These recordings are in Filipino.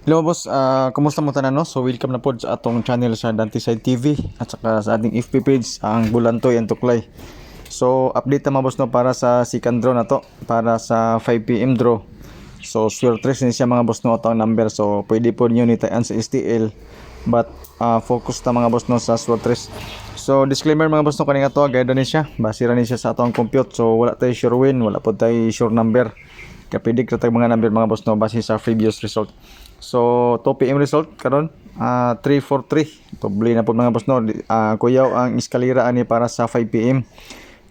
Hello boss, kumusta mo tanan no? So welcome na po sa atong channel sa Dantiside TV at saka sa ating FB page ang Bulantoy and Tuklay. So update na mga boss no para sa second draw na to para sa 5 PM draw. So swerte ni siya mga boss no atong number, so pwede po niyo nitayan sa STL but focus ta mga boss no sa swerte. So disclaimer mga boss no kaning ato guide ni siya, base ra ni siya sa atong compute, so wala tay sure win, wala po tay sure number. Kapidig ratag mga number mga boss no base sa previous result. So 2 PM result karon 343 doble na po mga boss no. Kuyaw ang eskalera ani para sa 5 PM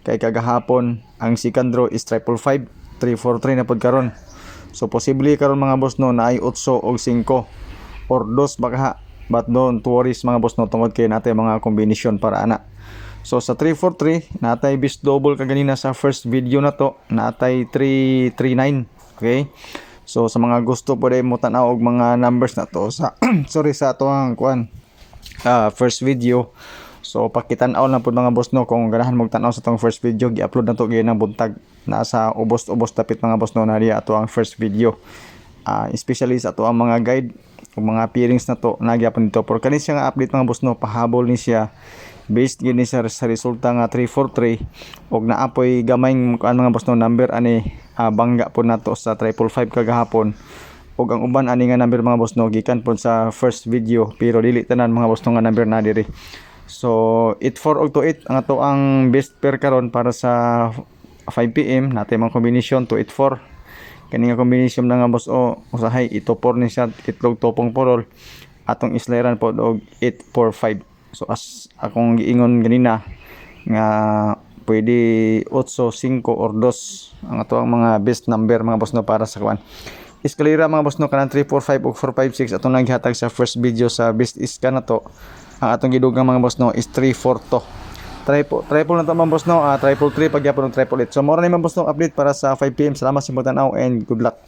kay kagahapon ang second draw is 555 343 na pod karon. So posible karon mga boss no na ay 8 o 5 or 2 baka, but don't worry mga boss no tungod kay natay mga combination para ana. So sa 343 natay bis double kaganina sa first video na to, natay 339. Okay, so sa mga gusto po dahil mo tanaw og mga numbers na to sa sorry sa ato ang kuan first video, so pakitan-aw lang po mga boss no kung ganahan mo tanaw sa tong first video, gi-upload na to gyud ng buntag, nasa ubos-ubos tapit mga boss no na diya ato ang first video. Especially sa ato ang mga guide ug mga pairings na to nagyapon dito for kani siya nga update mga boss no, pahabol ni siya based gid ni sa resulta nga 343 ug naapoy gamay ang mga boss no number ani bangga po nato sa 555 kagahapon ug ang uban ani nga number mga boss no gikan po sa first video pero dili tanan mga boss no nga number na diri. So 84 ug 28 ang ato ang best pair karon para sa 5 PM natay mga combination 284 kani nga combination na nga boss o usahay itopor ni siya itlog topong porol atong islairan po og 845. So as akong giingon ganina nga pwede 8, 5 or 2 ang ato ang mga best number mga boss no para sa kuan. Eskalera mga boss no kanang 3, 4, 5 ug 4, 5, 6 atong naghatag sa first video sa best iska na to. Ang atong gidugang mga boss no is 3, 4 to. Triple na to mga boss no, triple 3 pagyapon og triple 8. So mora ni mga boss no update para sa 5 PM. Salamat sa pagtanaw and good luck.